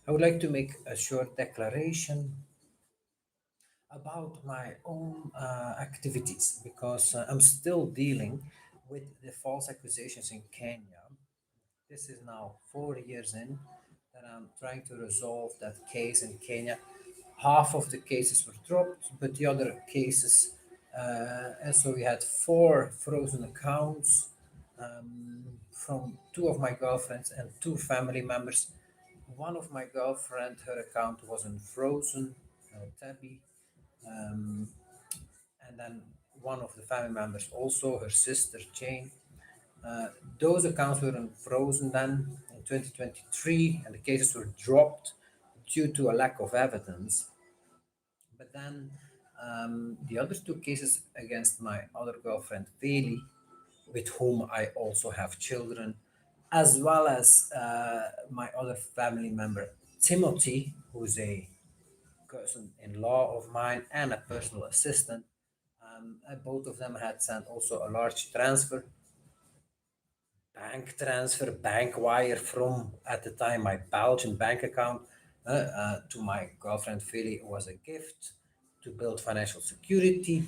I would like to make a short declaration about my own activities because I'm still dealing with the false accusations in Kenya. This is now 4 years in that I'm trying to resolve that case in Kenya. Half of the cases were dropped, but the other cases, and so we had four frozen accounts from two of my girlfriends and two family members. One of my girlfriend, her account wasn't frozen, Tabby, um, and then one of the family members also, her sister Jane. Uh, those accounts were frozen then in 2023, and the cases were dropped due to a lack of evidence. But then the other two cases against my other girlfriend, Bailey, with whom I also have children, as well as my other family member, Timothy, who's a cousin-in-law of mine and a personal assistant. Both of them had sent also a large bank wire from, at the time, my Belgian bank account to my girlfriend Philly. It was a gift to build financial security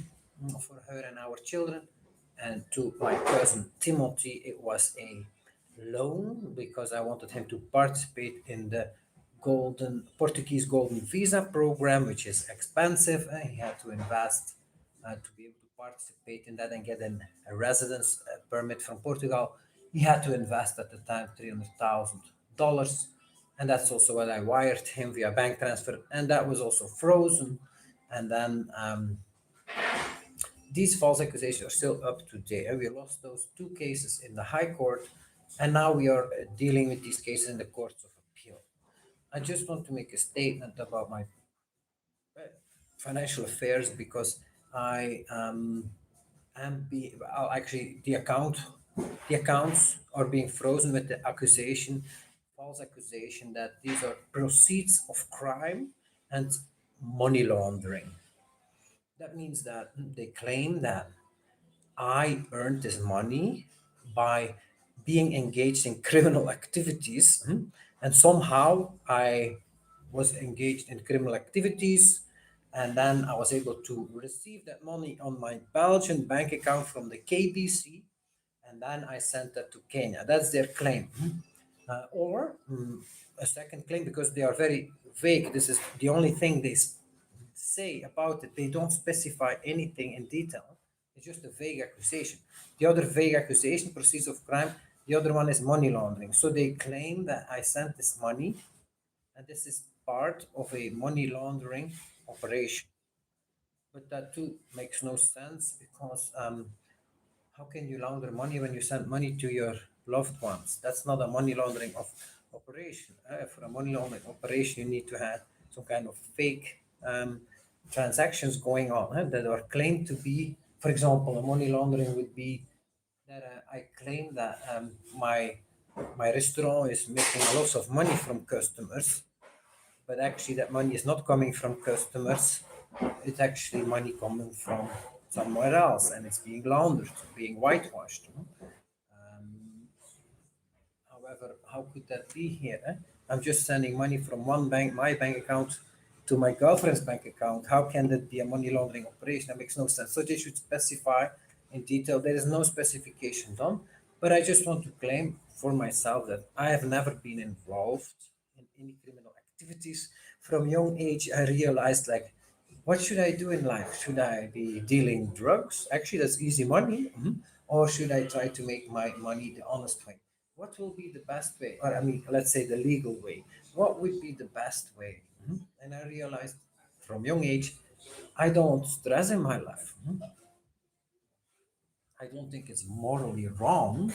for her and our children. And to my cousin Timothy, it was a loan because I wanted him to participate in the golden Portuguese golden visa program, which is expensive. He had to invest to be able to participate in that and get a residence permit from Portugal. He had to invest at the time $300,000, and that's also what I wired him via bank transfer, and that was also frozen. And then these false accusations are still up to date. We lost those two cases in the High Court, and now we are dealing with these cases in the courts of appeal. I just want to make a statement about my financial affairs because I am be well, actually the accounts are being frozen with the false accusation that these are proceeds of crime and money laundering. That means that they claim that I earned this money by being engaged in criminal activities, and somehow I was engaged in criminal activities, and then I was able to receive that money on my Belgian bank account from the KBC, and then I sent that to Kenya. That's their claim. Or a second claim, because they are very vague. This is the only thing they say about it. They don't specify anything in detail. It's just a vague accusation. The other vague accusation, proceeds of crime, the other one is money laundering. So they claim that I sent this money, and this is part of a money laundering operation. But that too makes no sense because how can you launder money when you send money to your loved ones? That's not a money laundering of operation. For a money laundering operation, you need to have some kind of fake transactions going on that are claimed to be, for example, a money laundering would be that I claim that my restaurant is making lots of money from customers, but actually that money is not coming from customers. It's actually money coming from somewhere else, and it's being laundered, being whitewashed. However, how could that be here? I'm just sending money from one bank, my bank account, to my girlfriend's bank account. How can that be a money laundering operation? That makes no sense. So they should specify in detail. There is no specification done, but I just want to claim for myself that I have never been involved in any criminal activities. From young age, I realized like, what should I do in life? Should I be dealing drugs? Actually, that's easy money. Or should I try to make my money the honest way? What will be the best way? Or, I mean, let's say the legal way. What would be the best way? And I realized from young age, I don't stress in my life. I don't think it's morally wrong,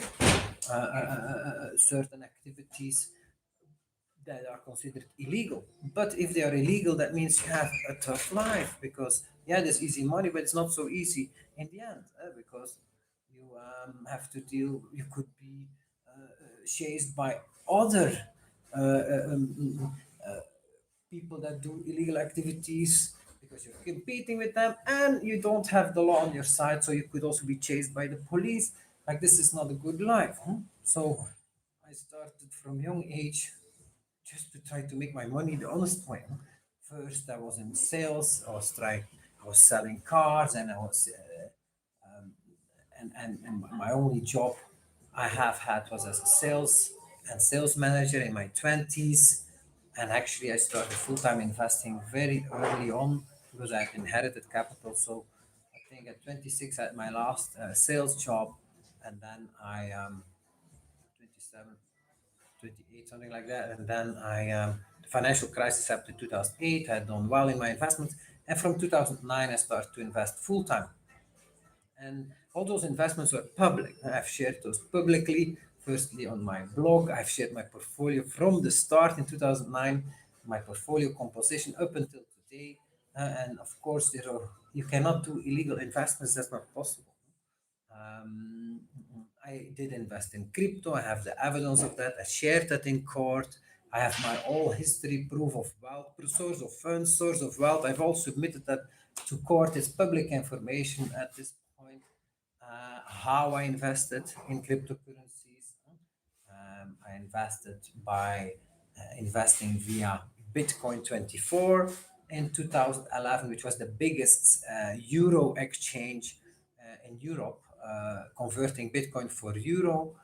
certain activities that are considered illegal. But if they are illegal, that means you have a tough life because, yeah, there's easy money, but it's not so easy in the end because you have to deal, you could be chased by other uh, uh, um, people that do illegal activities because you're competing with them and you don't have the law on your side, so you could also be chased by the police. Like, this is not a good life. So I started from young age just to try to make my money the honest way. First, I was in sales. I was selling cars, and I was and my only job I have had was as a sales manager in my 20s. And actually, I started full time investing very early on because I had inherited capital. So I think at 26, I had my last sales job, and then I 27, 28, something like that. And then the financial crisis happened in 2008. I had done well in my investments, and from 2009, I started to invest full time. And all those investments were public. I've shared those publicly, firstly on my blog. I've shared my portfolio from the start in 2009, my portfolio composition up until today. And of course, you cannot do illegal investments, that's not possible. Um, I did invest in crypto. I have the evidence of that. I shared that in court. I have my all history, proof of wealth, source of funds, source of wealth. I've all submitted that to court. It's public information at this point. How I invested in cryptocurrencies. I invested by investing via Bitcoin 24 in 2011, which was the biggest euro exchange in Europe, converting Bitcoin for euro.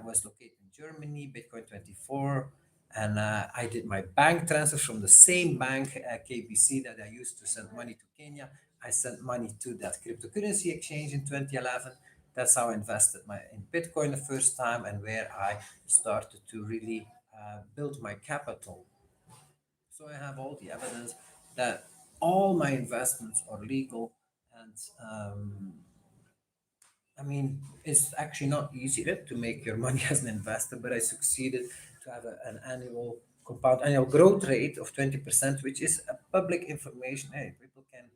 Was located in Germany, Bitcoin 24. And I did my bank transfer from the same bank, KBC, that I used to send money to Kenya. I sent money to that cryptocurrency exchange in 2011. That's how I invested in Bitcoin the first time, and where I started to really build my capital. So I have all the evidence that all my investments are legal. And I mean, it's actually not easy to make your money as an investor, but I succeeded to have an annual compound annual growth rate of 20%, which is a public information. Hey, people can,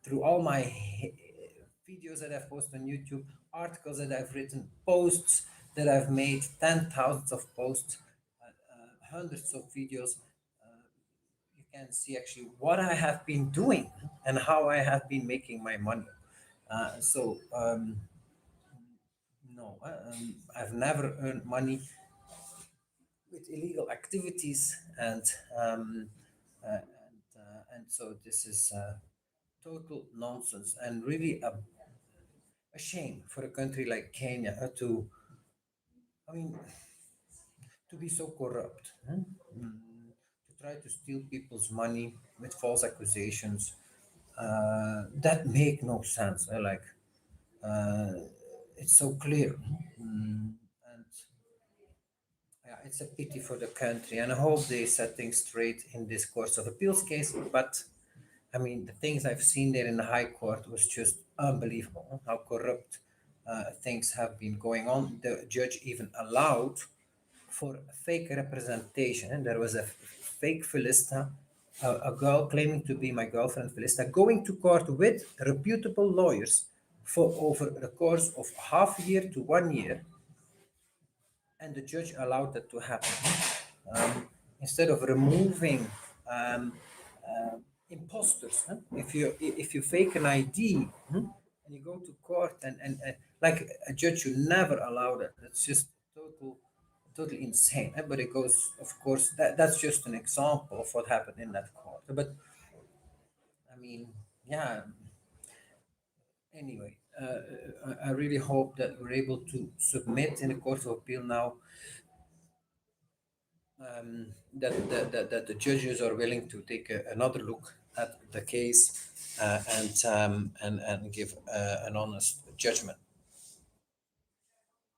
through all my videos that I've posted on YouTube, articles that I've written, posts that I've made, 10,000s of posts, hundreds of videos. You can see actually what I have been doing and how I have been making my money. No, I've never earned money with illegal activities, and so this is total nonsense and really a shame for a country like Kenya I mean, to be so corrupt, to try to steal people's money with false accusations that make no sense. Uh, it's so clear. And yeah, it's a pity for the country, and I hope they set things straight in this course of appeals case. But I mean, the things I've seen there in the High Court was just unbelievable. How corrupt things have been going on. The judge even allowed for fake representation, and there was a fake Felista, a girl claiming to be my girlfriend Felista, going to court with reputable lawyers for over the course of half a year to 1 year, and the judge allowed that to happen. Instead of removing um, imposters, huh? If you fake an ID, and you go to court, and like a judge should never allow that. That's just totally insane. But it goes, of course, that's just an example of what happened in that court. But I mean, yeah. Anyway, I really hope that we're able to submit in the Court of Appeal now, that the judges are willing to take another look at the case, and give an honest judgment.